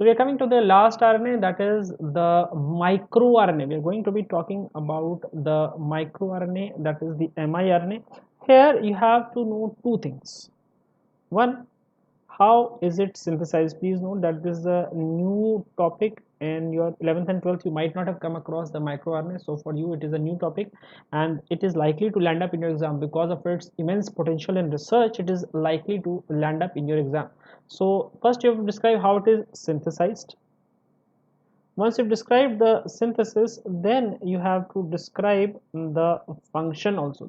So we are coming to the last RNA, that is the microRNA. We are going to be talking about the microRNA, that is the miRNA. Here you have to know two things. One, how is it synthesized? Please note that this is a new topic in your 11th and 12th. You might not have come across the microRNA, so for you it is a new topic, and it is likely to land up in your exam because of its immense potential in research. It is likely to land up in your exam. So first you have to describe how it is synthesized. Once you've described the synthesis, then you have to describe the function also.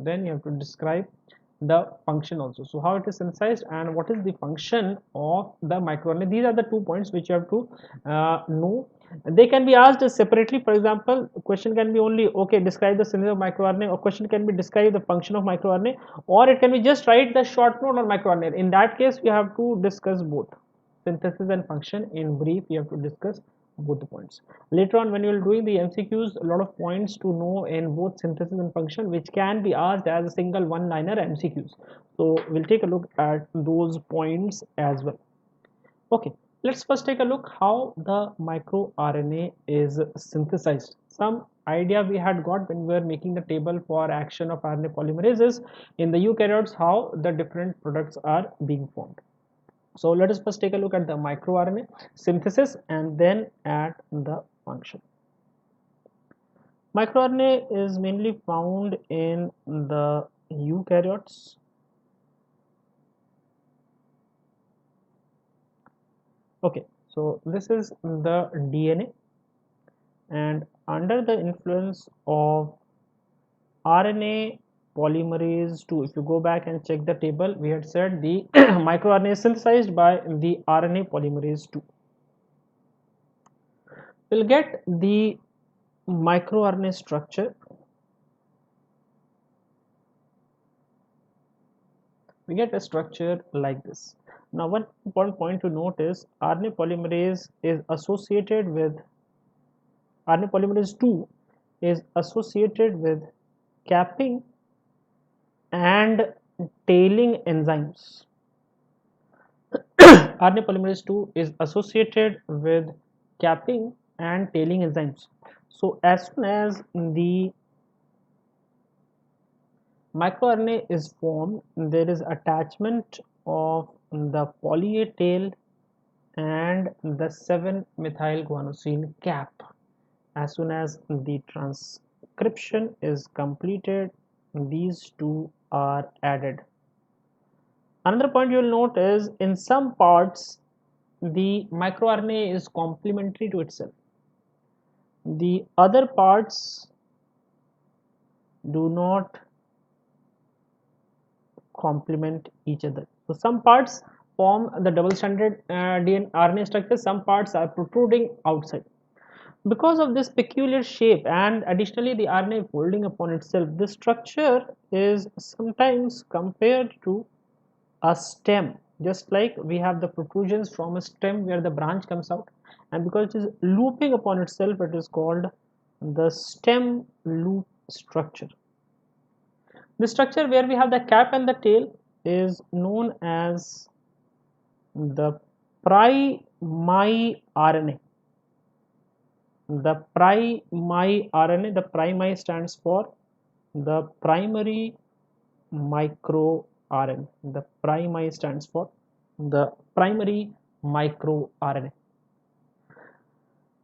So how it is synthesized and what is the function of the microRNA. These are the 2 points which you have to know. They can be asked separately. For example, question can be only, okay, describe the synthesis of microRNA, or question can be describe the function of microRNA, or it can be just write the short note on microRNA. In that case, you have to discuss both synthesis and function. In brief, you have to discuss both the points. Later on, when you are doing the MCQs, a lot of points to know in both synthesis and function, which can be asked as a single one-liner MCQs. So we'll take a look at those points as well. Okay, let's first take a look how the microRNA is synthesized. Some idea we had got when we were making the table for action of RNA polymerases in the eukaryotes, how the different products are being formed. So let us first take a look at the microRNA synthesis and then at the function. MicroRNA is mainly found in the eukaryotes. Okay, so this is the DNA, and under the influence of RNA polymerase 2, if you go back and check the table, we had said the microRNA is synthesized by the RNA polymerase 2. We'll get the microRNA structure. We get a structure like this. Now, one important point to note is RNA polymerase 2 is associated with capping and tailing enzymes. RNA polymerase 2 is associated with capping and tailing enzymes. So as soon as the microRNA is formed, there is attachment of the poly A tail and the 7-methyl guanosine cap. As soon as the transcription is completed, these two are added. Another point you will note is in some parts the microRNA is complementary to itself. The other parts do not complement each other. So some parts form the double-stranded RNA structure, some parts are protruding outside. Because of this peculiar shape and additionally the RNA folding upon itself, this structure is sometimes compared to a stem. Just like we have the protrusions from a stem where the branch comes out, and because it is looping upon itself, it is called the stem loop structure. The structure where we have the cap and the tail is known as the primi-RNA. The primi-RNA, the primi stands for the primary microRNA. The primi stands for the primary microRNA.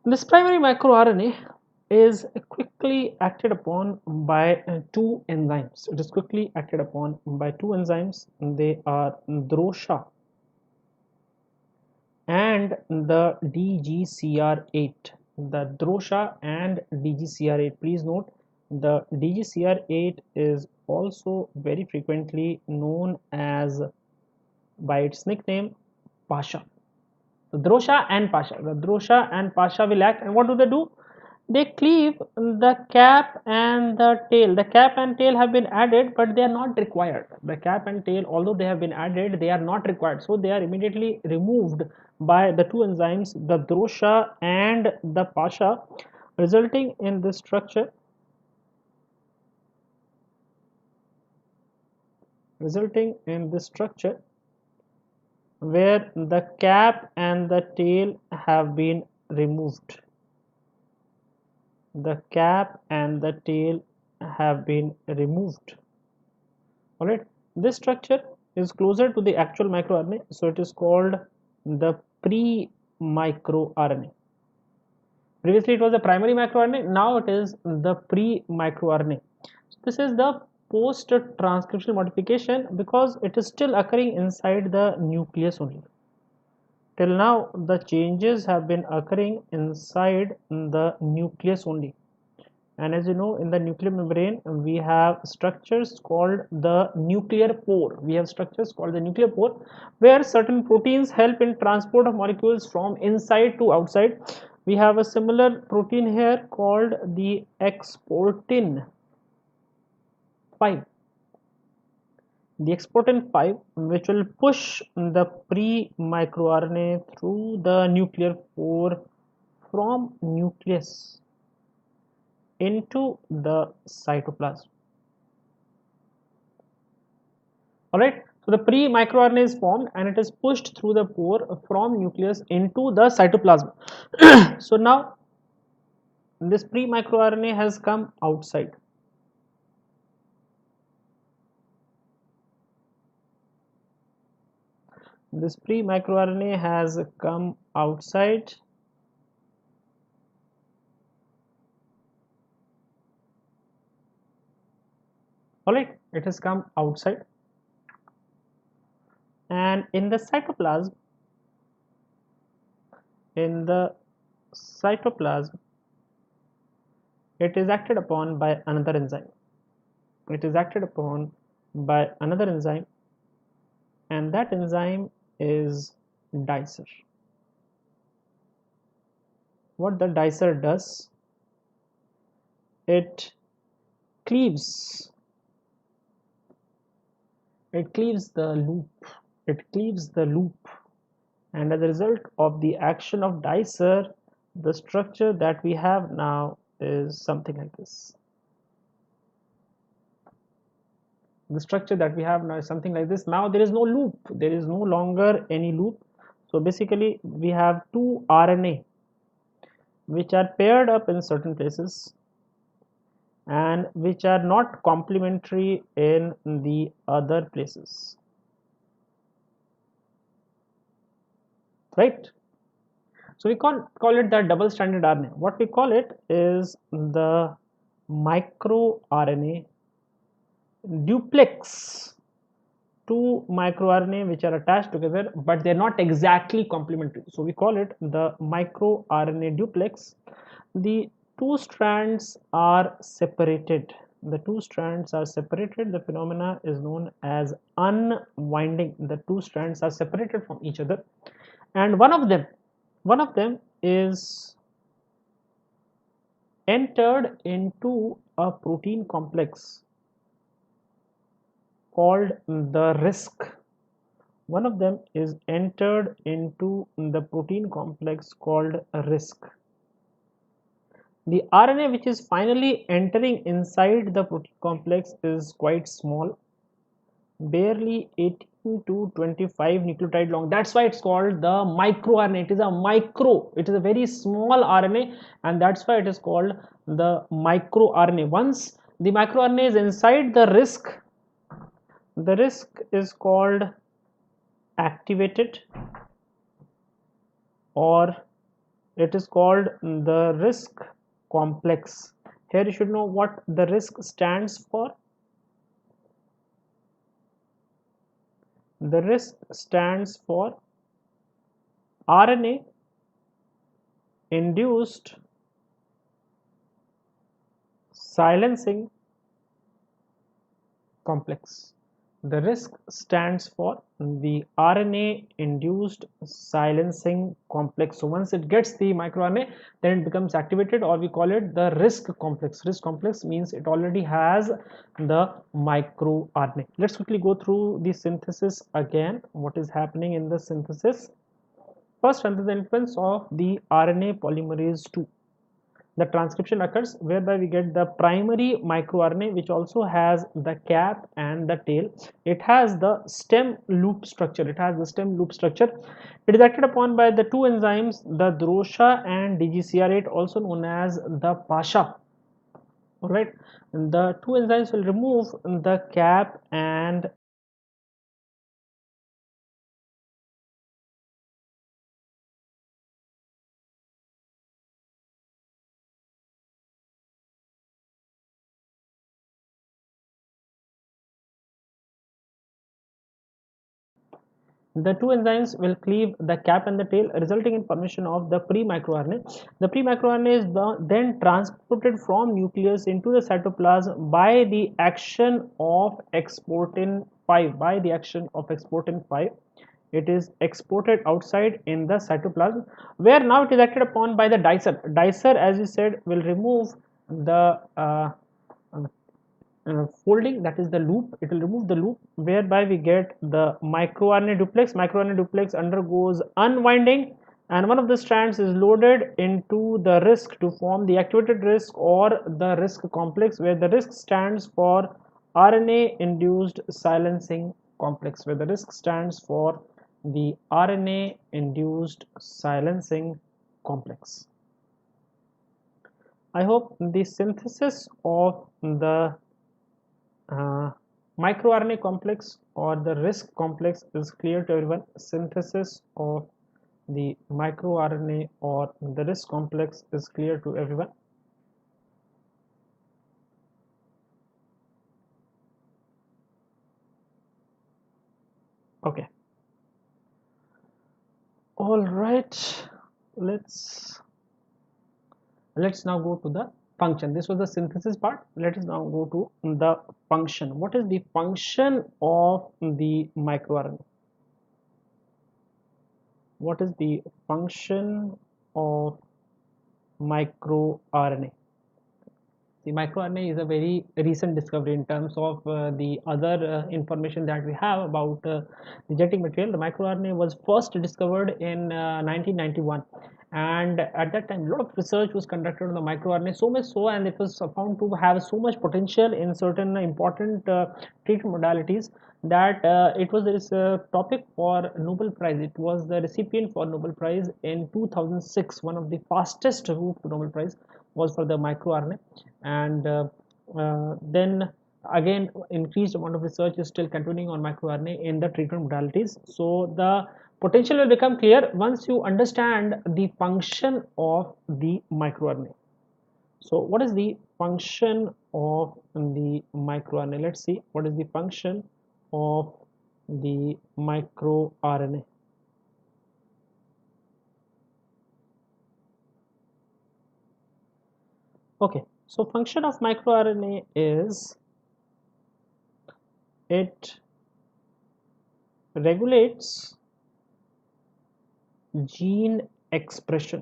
This primary microRNA is quickly acted upon by two enzymes. It is quickly acted upon by two enzymes. They are DROSHA and the DGCR8. The DROSHA and DGCR8. Please note, the DGCR8 is also very frequently known as by its nickname PASHA. The DROSHA and PASHA. The DROSHA and PASHA will act, and what do? They cleave the cap and the tail. The cap and tail have been added, but they are not required. The cap and tail, although they have been added, they are not required. So they are immediately removed by the two enzymes, the DROSHA and the PASHA, resulting in this structure. where the cap and the tail have been removed. The cap and the tail have been removed. Alright, this structure is closer to the actual microRNA, so it is called the pre-microRNA. Previously it was the primary microRNA, now it is the pre-microRNA. So this is the post-transcriptional modification because it is still occurring inside the nucleus only. Till now the changes have been occurring inside the nucleus only. And as you know, in the nuclear membrane we have structures called the nuclear pore. We have structures called the nuclear pore where certain proteins help in transport of molecules from inside to outside. We have a similar protein here called the exportin 5. The exportin 5, which will push the pre-microRNA through the nuclear pore from nucleus into the cytoplasm. Alright, so the pre-microRNA is formed and it is pushed through the pore from nucleus into the cytoplasm. So now this pre-microRNA has come outside. This pre-microRNA has come outside. Alright, it has come outside. And in the cytoplasm, it is acted upon by another enzyme. It is acted upon by another enzyme, and that enzyme is dicer. What the dicer does, it cleaves the loop, and as a result of the action of dicer, the structure that we have now is something like this. The structure that we have now is something like this. Now there is no loop, there is no longer any loop. So basically we have two RNA which are paired up in certain places and which are not complementary in the other places, right? So we can't call it that double stranded RNA. What we call it is the microRNA duplex. Two microRNA which are attached together but they're not exactly complementary, so we call it the microRNA duplex. The two strands are separated. The phenomena is known as unwinding. The two strands are separated from each other, and one of them is entered into a protein complex called the RISC. One of them is entered into the protein complex called RISC. The RNA which is finally entering inside the protein complex is quite small, barely 18 to 25 nucleotide long. That's why it's called the microRNA. It is a very small RNA, and that's why it is called the microRNA. Once the microRNA is inside the RISC, the RISC is called activated, or it is called the RISC complex. Here you should know what the RISC stands for. The RISC stands for RNA induced silencing complex. The RISC stands for the RNA induced silencing complex. So once it gets the microRNA, then it becomes activated, or we call it the RISC complex. RISC complex means it already has the microRNA. Let's quickly go through the synthesis again. What is happening in the synthesis? First, under the influence of the RNA polymerase II, the transcription occurs, whereby we get the primary microRNA, which also has the cap and the tail. It has the stem loop structure. It is acted upon by the two enzymes, the DROSHA and DGCR8, also known as the PASHA. All right, the two enzymes will remove the cap and the two enzymes will cleave the cap and the tail, resulting in formation of the pre-microRNA. The pre-microRNA is then transported from nucleus into the cytoplasm by the action of exportin 5. It is exported outside in the cytoplasm, where now it is acted upon by the dicer. Dicer, as we said, will remove the folding, that is the loop. It will remove the loop, whereby we get the microRNA duplex. MicroRNA duplex undergoes unwinding, and one of the strands is loaded into the RISC to form the activated RISC or the RISC complex, where the RISC stands for RNA induced silencing complex, I hope the synthesis of the microRNA complex or the RISC complex is clear to everyone. Synthesis of the microRNA or the RISC complex is clear to everyone. Okay. All right. Let's now go to the function. This was the synthesis part. Let us now go to the function. What is the function of the microRNA? What is the function of microRNA? The microRNA is a very recent discovery in terms of the other information that we have about the genetic material. The microRNA was first discovered in 1991, and at that time a lot of research was conducted on the microRNA, so much so, and it was found to have so much potential in certain important treatment modalities that it was this topic for Nobel Prize. It was the recipient for Nobel Prize in 2006. One of the fastest route to Nobel Prize was for the microRNA, and then again increased amount of research is still continuing on microRNA in the treatment modalities. So the potential will become clear once you understand the function of the microRNA. So what is the function of the microRNA? Let's see what is the function of the microRNA. Okay, so function of microRNA is it regulates gene expression.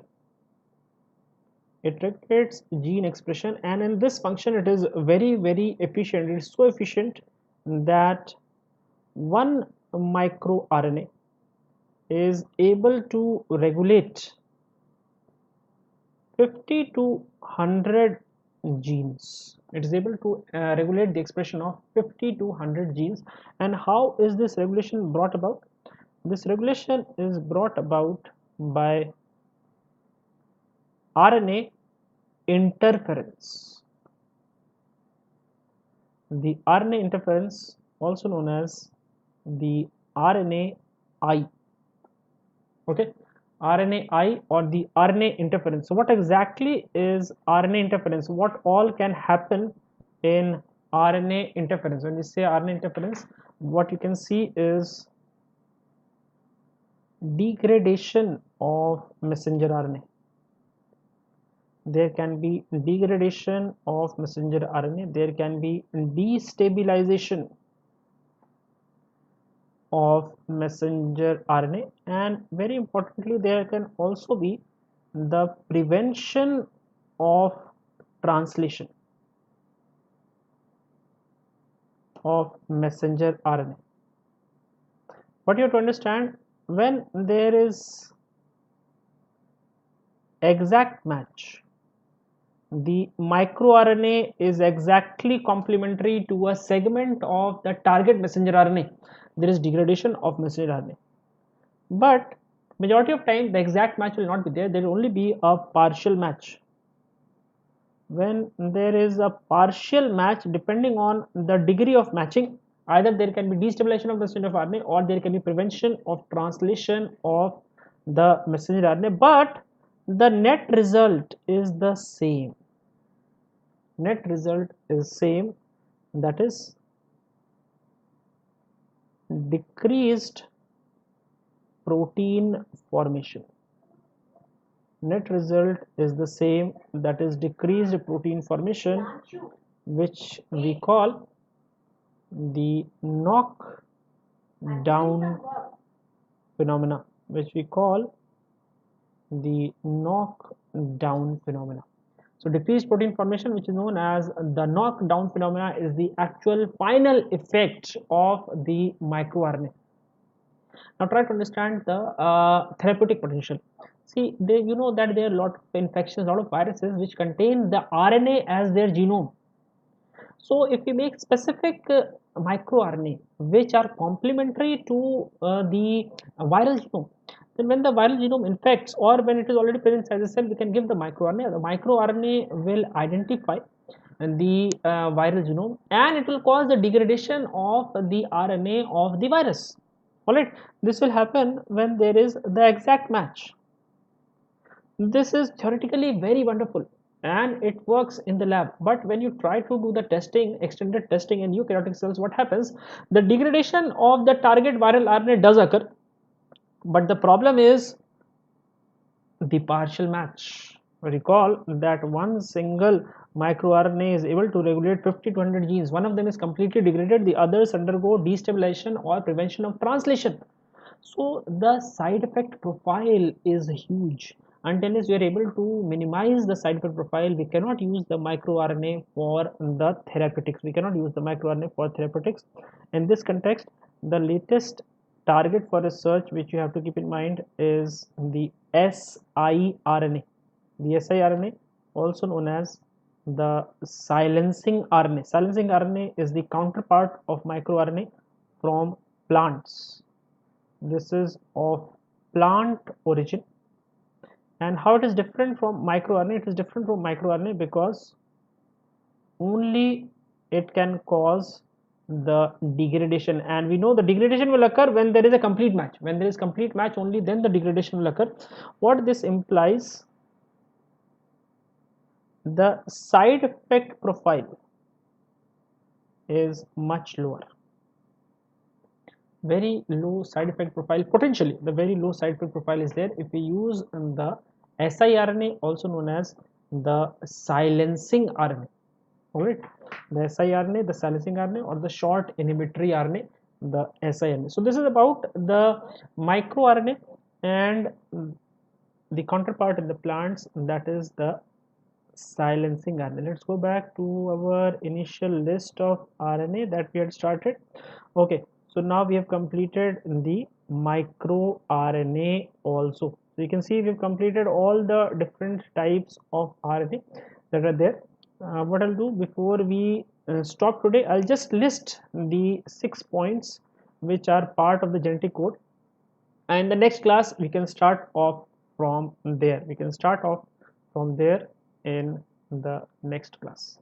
And in this function it is very efficient. It is so efficient that one microRNA is able to regulate 50 to 100 genes. It is able to regulate the expression of 50 to 100 genes. And how is this regulation brought about? This regulation is brought about by RNA interference. The RNA interference, also known as the RNAi. Okay, RNAi or the RNA interference. So what exactly is RNA interference? What all can happen in RNA interference? When we say RNA interference, what you can see is degradation of messenger RNA. There can be degradation of messenger RNA. There can be destabilization of messenger RNA, and very importantly there can also be the prevention of translation of messenger RNA. What you have to understand, when there is exact match the microRNA is exactly complementary to a segment of the target messenger RNA. There is degradation of messenger RNA, but majority of time the exact match will not be there. There will only be a partial match. When there is a partial match, depending on the degree of matching, either there can be destabilization of messenger RNA or there can be prevention of translation of the messenger RNA, but the net result is the same. Net result is same, that is decreased protein formation. Net result is the same, that is decreased protein formation, which we call the knock down phenomena, which we call the knockdown phenomena. So decreased protein formation, which is known as the knockdown phenomena, is the actual final effect of the microRNA. Now try to understand the therapeutic potential. See, you know that there are a lot of infections, a lot of viruses which contain the RNA as their genome. So if we make specific microRNA which are complementary to the viral genome, then when the viral genome infects or when it is already present inside the cell, we can give the microRNA. The microRNA will identify the viral genome and it will cause the degradation of the RNA of the virus. Alright, this will happen when there is the exact match. This is theoretically very wonderful and it works in the lab, but when you try to do the testing, extended testing in eukaryotic cells, what happens? The degradation of the target viral RNA does occur, but the problem is the partial match. Recall that one single microRNA is able to regulate 50 to 100 genes. One of them is completely degraded, the others undergo destabilization or prevention of translation. So the side effect profile is huge. Until we are able to minimize the side effect profile, we cannot use the microRNA for the therapeutics. We cannot use the microRNA for therapeutics. In this context, the latest target for research which you have to keep in mind is the siRNA. The siRNA, also known as the silencing RNA. Silencing RNA is the counterpart of microRNA from plants. This is of plant origin. And how it is different from microRNA? It is different from microRNA because only it can cause the degradation, and we know the degradation will occur when there is a complete match. When there is complete match, only then the degradation will occur. What this implies, the side effect profile is much lower. Very low side effect profile, potentially the very low side effect profile is there if we use the siRNA, also known as the silencing RNA. Alright, the siRNA, the silencing RNA, or the short inhibitory RNA, the siRNA. So this is about the microRNA and the counterpart in the plants, that is the silencing RNA. Let's go back to our initial list of RNA that we had started. Okay, so now we have completed the microRNA also. So you can see we have completed all the different types of RNA that are there. What I'll do before we stop today, I'll just list the 6 points which are part of the genetic code, and the next class we can start off from there. We can start off from there in the next class.